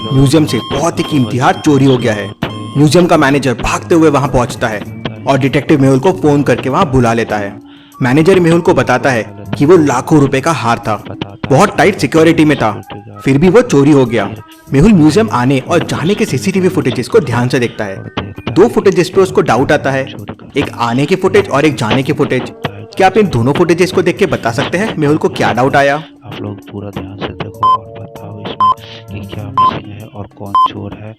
Museum से बहुत ही कीमती हार चोरी हो गया है। म्यूजियम का मैनेजर भागते हुए वहां पहुंचता है और डिटेक्टिव मेहुल को फोन करके वहां बुला लेता है। मैनेजर मेहुल को बताता है कि वो लाखों रुपए का हार था, बहुत टाइट सिक्योरिटी में था, फिर भी वो चोरी हो गया। मेहुल म्यूजियम आने और जाने के सीसीटीवी फुटेजेस को ध्यान से देखता है। दो फुटेजेस पे उसको डाउट आता है, एक आने की फुटेज और एक जाने की फुटेज। क्या आप इन दोनों फुटेजेस को देख के बता सकते हैं मेहुल को क्या डाउट आया? आप लोग पूरा ध्यान से देखो और बताओ इसमें कि क्या मिसिंग है और कौन चोर है।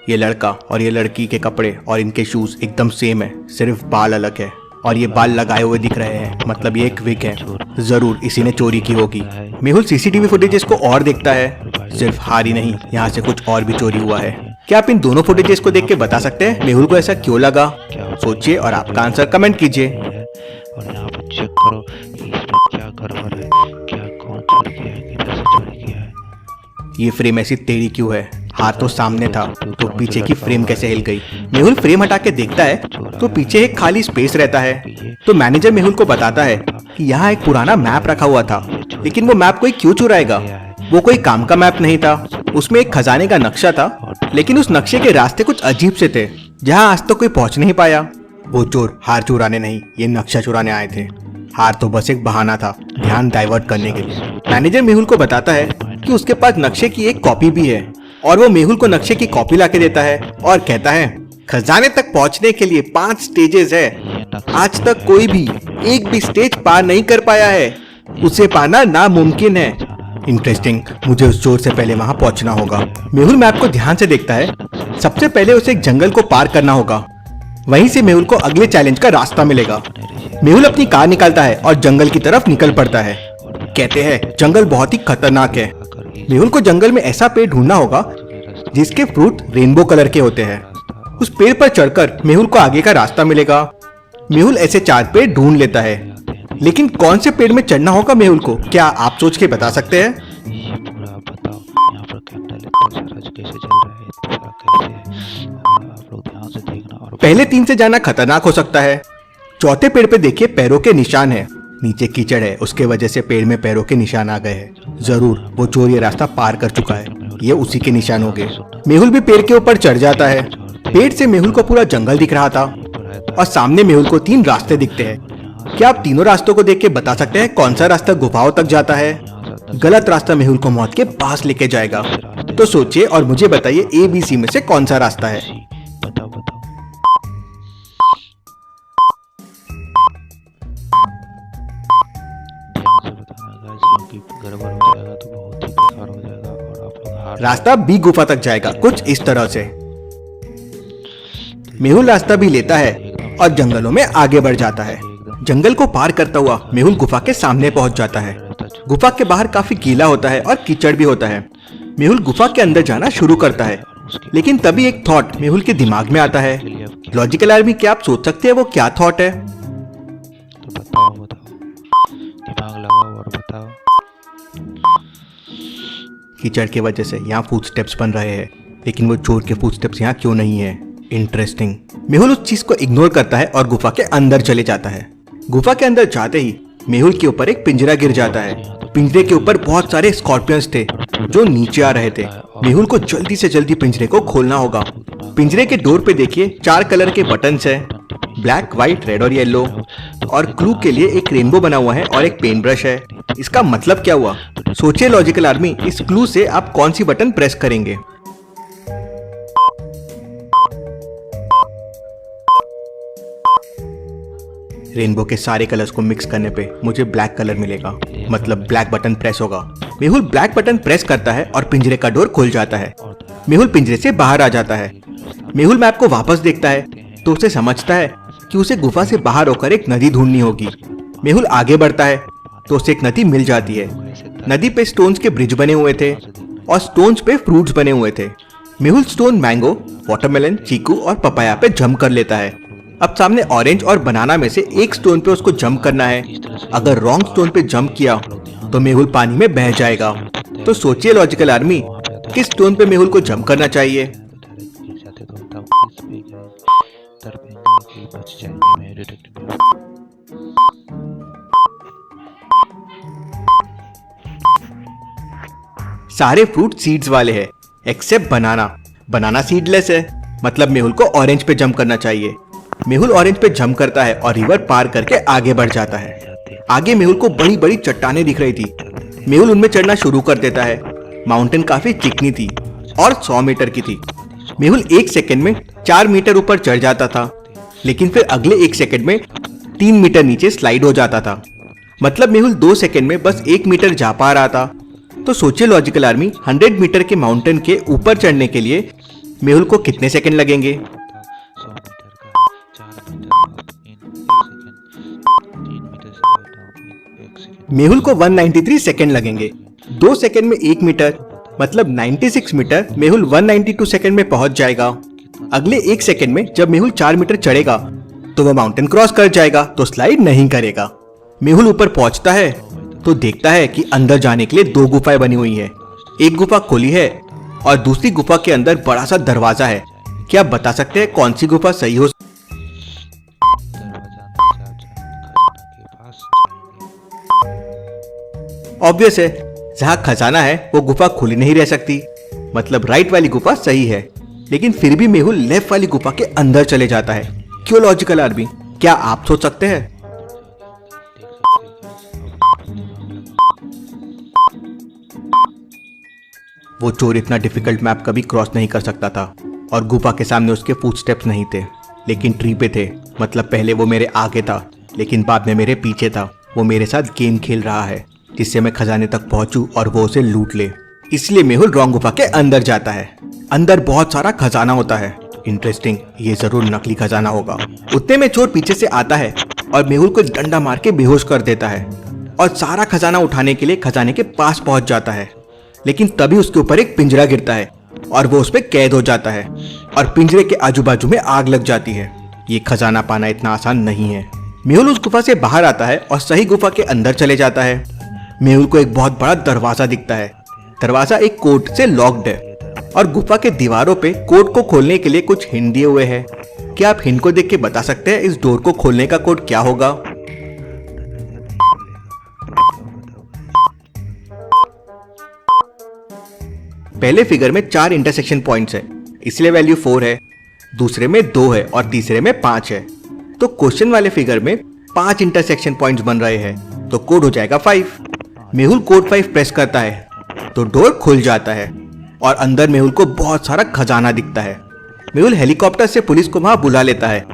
ये लड़का और ये लड़की के कपड़े और इनके शूज एकदम सेम है, सिर्फ बाल अलग है और ये बाल लगाए हुए दिख रहे हैं, मतलब ये एक विग है। जरूर इसी ने चोरी की होगी। मेहुल सीसीटीवी फुटेजेस को और देखता है, सिर्फ हार ही नहीं, यहाँ से कुछ और भी चोरी हुआ है। क्या आप इन दोनों फुटेजेस को देख के बता सकते हैं मेहुल को ऐसा क्यों लगा? सोचिए और आपका आंसर कमेंट कीजिए। और यहाँ पर चेक करो कि इसमें क्या गड़बड़ है, क्या कौन चोरी किया है, किधर से चोरी किया है। ये फ्रेम ऐसी टेढ़ी क्यों है? हाथ तो सामने था, तो पीछे की फ्रेम कैसे हिल गई? मेहुल फ्रेम हटा के देखता है तो पीछे एक खाली स्पेस रहता है। तो मैनेजर मेहुल को बताता है कि यहाँ एक पुराना मैप रखा हुआ था, लेकिन वो मैप कोई क्यों चुराएगा? वो कोई काम का मैप नहीं था, उसमें एक खजाने का नक्शा था, लेकिन उस नक्शे के रास्ते कुछ अजीब से थे, जहाँ आज तक कोई पहुंच नहीं पाया। वो चोर हार चुराने नहीं, ये नक्शा चुराने आए थे। हार तो बस एक बहाना था, ध्यान डाइवर्ट करने के लिए। मैनेजर मेहुल को बताता है कि उसके पास नक्शे की एक कॉपी भी है और वो मेहुल को नक्शे की कॉपी लाके देता है और कहता है खजाने तक पहुंचने के लिए 5 स्टेजेस है, आज तक कोई भी एक भी स्टेज पार नहीं कर पाया है, उसे पाना नामुमकिन है। इंटरेस्टिंग, मुझे उस चोर से पहले वहां पहुंचना होगा। मेहुल मैप को ध्यान से देखता है। सबसे पहले उसे एक जंगल को पार करना होगा, वहीं से मेहुल को अगले चैलेंज का रास्ता मिलेगा। मेहुल अपनी कार निकालता है और जंगल की तरफ निकल पड़ता है। कहते हैं जंगल बहुत ही खतरनाक है। मेहुल को जंगल में ऐसा पेड़ ढूंढना होगा जिसके फ्रूट रेनबो कलर के होते हैं। उस पेड़ पर चढ़कर मेहुल को आगे का रास्ता मिलेगा। मेहुल ऐसे 4 पेड़ ढूंढ लेता है, लेकिन कौन से पेड़ में चढ़ना होगा मेहुल को, क्या आप सोच के बता सकते हैं? ये पूरा बताओ, यहाँ पर कैंडल इतना सारा कैसे जल रहा है, इतना सारा कैसे है, आप लोग ध्यान से देखना। और पहले 3 से जाना खतरनाक हो सकता है। चौथे पेड़ पे देखिए पैरों के निशान है, नीचे कीचड़ है, उसके वजह से पेड़ में पैरों के निशान आ गए हैं। जरूर वो चोर ये रास्ता पार कर चुका है, ये उसी के निशान हो गए। मेहुल भी पेड़ के ऊपर चढ़ जाता है। पेड़ से मेहुल को पूरा जंगल दिख रहा था और सामने मेहुल को 3 रास्ते दिखते हैं। क्या आप तीनों रास्तों को देख के बता सकते हैं कौन सा रास्ता गुफाओं तक जाता है? गलत रास्ता मेहुल को मौत के पास लेके जाएगा। तो सोचिए और मुझे बताइए ABC में से कौन सा रास्ता है? बताओ बताओ। ध्यान से बताना गाइस, क्योंकि गड़बड़ हो जाएगा तो बहुत ही बेकार हो जाएगा और आप लोग हार रास्ता B गुफा तक जाएगा, कुछ इस तरह से। मेहुल रास्ता भी लेता है और जंगलों में आगे बढ़ जाता है। जंगल को पार करता हुआ मेहुल गुफा के सामने पहुंच जाता है। गुफा के बाहर काफी गीला होता है और कीचड़ भी होता है। मेहुल गुफा के अंदर जाना शुरू करता है, लेकिन तभी एक थॉट मेहुल के दिमाग में आता है। लॉजिकल आर्मी, क्या आप सोच सकते हैं वो क्या थॉट है? तो बताओ बताओ, दिमाग लगाओ और बताओ। कीचड़ की वजह से यहाँ फुटस्टेप्स बन रहे हैं, लेकिन वो चोर के फुटस्टेप्स यहाँ क्यों नहीं है? इंटरेस्टिंग। मेहुल उस चीज को इग्नोर करता है और गुफा के अंदर चले जाता है। गुफा के अंदर जाते ही मेहुल के ऊपर एक पिंजरा गिर जाता है। पिंजरे के ऊपर बहुत सारे स्कॉर्पियंस थे जो नीचे आ रहे थे। मेहुल को जल्दी से जल्दी पिंजरे को खोलना होगा। पिंजरे के डोर पे देखिए 4 कलर के बटन्स हैं, ब्लैक, व्हाइट, रेड और येलो, और क्लू के लिए एक रेनबो बना हुआ है और एक पेन ब्रश है। इसका मतलब क्या हुआ? सोचिए लॉजिकल आर्मी, इस क्लू से आप कौन सी बटन प्रेस करेंगे? रेनबो के सारे कलर्स को मिक्स करने पे मुझे ब्लैक कलर मिलेगा, मतलब ब्लैक बटन प्रेस होगा। मेहुल ब्लैक बटन प्रेस करता है और पिंजरे का डोर खुल जाता है। मेहुल पिंजरे से बाहर आ जाता है। मेहुल मैप को वापस देखता है तो उसे समझता है कि उसे गुफा से बाहर होकर एक नदी ढूंढनी होगी। मेहुल आगे बढ़ता है तो उसे एक नदी मिल जाती है। नदी पे स्टोन्स के ब्रिज बने हुए थे और स्टोन्स पे फ्रूट्स बने हुए थे। मेहुल स्टोन मैंगो, वाटरमेलन, चीकू और पपाया पे जंप कर लेता है। अब सामने ऑरेंज और बनाना में से एक स्टोन पे उसको जंप करना है। अगर रॉन्ग स्टोन पे जंप किया तो मेहुल पानी में बह जाएगा। तो सोचिए लॉजिकल आर्मी, किस स्टोन पे मेहुल को जंप करना चाहिए? सारे फ्रूट सीड्स वाले हैं एक्सेप्ट बनाना। बनाना सीडलेस है, मतलब मेहुल को ऑरेंज पे जंप करना चाहिए। मेहुल ऑरेंज पे जंप करता है और रिवर पार करके आगे बढ़ जाता है। आगे मेहुल को बड़ी बड़ी चट्टानें दिख रही थी। मेहुल उनमें चढ़ना शुरू कर देता है। माउंटेन काफी चिकनी थी और 100 मीटर की थी। मेहुल 1 सेकंड में 4 मीटर ऊपर चढ़ जाता था, लेकिन फिर अगले 1 सेकंड में 3 मीटर नीचे स्लाइड हो जाता था। मतलब मेहुल 2 सेकंड में बस 1 मीटर जा पा रहा था। तो सोचिए लॉजिकल आर्मी, 100 मीटर के माउंटेन के ऊपर चढ़ने के लिए मेहुल को कितने सेकंड लगेंगे? 100 मीटर का 4 metre up in 1 second, 3 metre slide down in 1 second. Mehul को 193 सेकंड लगेंगे। 2 सेकंड में 1 मीटर, मतलब 96 मीटर मेहुल 192 सेकंड में पहुंच जाएगा। अगले 1 सेकंड में जब मेहुल 4 मीटर चढ़ेगा तो वह माउंटेन क्रॉस कर जाएगा, तो स्लाइड नहीं करेगा। मेहुल ऊपर पहुंचता है तो देखता है कि अंदर जाने के लिए 2 गुफाएं बनी हुई है। एक गुफा खुली है और दूसरी गुफा के अंदर बड़ा सा दरवाजा है। क्या आप बता सकते हैं कौन सी गुफा सही हो? दरवाजा अंदर से आप खजाना के पास जाएंगे। ऑब्वियस है, जहां खजाना है वो गुफा खुली नहीं रह सकती, मतलब राइट वाली गुफा सही है। लेकिन फिर भी मेहुल लेफ्ट वाली गुफा के अंदर चले जाता है। क्यों लॉजिकल आर्मी? क्या आप सोच सकते हैं? वो चोर इतना डिफिकल्ट मैप कभी क्रॉस नहीं कर सकता था और गुफा के सामने उसके फुटस्टेप्स नहीं थे, लेकिन ट्री पे थे। मतलब पहले वो मेरे आगे था, लेकिन बाद में मेरे पीछे था। वो मेरे साथ गेम खेल रहा है जिससे मैं खजाने तक पहुंचूं और वो उसे लूट ले। इसलिए मेहुल रॉन्ग गुफा के अंदर जाता है। अंदर बहुत सारा खजाना होता है। इंटरेस्टिंग, ये जरूर नकली खजाना होगा। उतने में चोर पीछे से आता है और मेहुल को डंडा मार के बेहोश कर देता है और सारा खजाना उठाने के लिए खजाने के पास पहुंच जाता है। लेकिन तभी उसके ऊपर एक पिंजरा गिरता है और वो उस पर कैद हो जाता है और पिंजरे के आजू बाजू में आग लग जाती है। ये खजाना पाना इतना आसान नहीं है। मेहुल उस गुफा से बाहर आता है और सही गुफा के अंदर चले जाता है। मेहुल को एक बहुत बड़ा दरवाजा दिखता है। दरवाजा एक कोड से लॉक्ड है और गुफा के दीवारों पे कोड को खोलने के लिए कुछ हिंट दिए हुए हैं। क्या आप हिंट को देख के बता सकते हैं इस डोर को खोलने का कोड क्या होगा? पहले फिगर में 4 इंटरसेक्शन पॉइंट्स है, इसलिए वैल्यू 4 है। दूसरे में 2 है और तीसरे में 5 है। तो क्वेश्चन वाले फिगर में 5 इंटरसेक्शन पॉइंट्स बन रहे हैं, तो कोड हो जाएगा 5। मेहुल कोड 5 प्रेस करता है तो डोर खुल जाता है और अंदर मेहुल को बहुत सारा खजाना दिखता है। मेहुल हेलीकॉप्टर से पुलिस को वहां बुला लेता है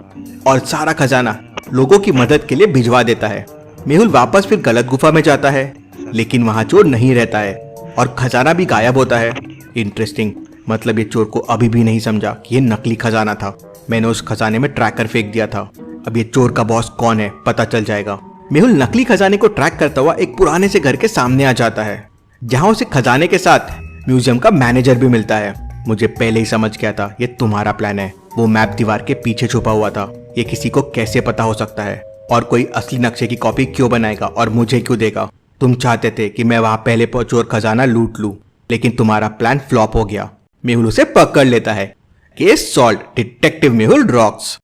और सारा खजाना लोगों की मदद के लिए भिजवा देता है। मेहुल वापस फिर गलत गुफा में जाता है, लेकिन वहां चोर नहीं रहता है और खजाना भी गायब होता है। इंटरेस्टिंग, मतलब ये चोर को अभी भी नहीं समझा कि ये नकली खजाना था। मैंने उस खजाने में ट्रैकर फेंक दिया था। अब ये चोर का बॉस कौन है पता चल जाएगा। मेहुल नकली खजाने को ट्रैक करता हुआ एक पुराने से घर के सामने आ जाता है, जहां उसे खजाने के साथ म्यूजियम का मैनेजर भी मिलता है। मुझे पहले ही समझ गया था ये तुम्हारा प्लान है। वो मैप दीवार के पीछे छुपा हुआ था। ये किसी को कैसे पता हो सकता है? और कोई असली नक्शे की कॉपी क्यों बनाएगा और मुझे क्यों देगा? तुम चाहते थे कि मैं वहां पहले पहुंचूं और खजाना लूट लूं, लेकिन तुम्हारा प्लान फ्लॉप हो गया। मेहुल उसे पकड़ लेता है। Case solve, detective Mehul rocks.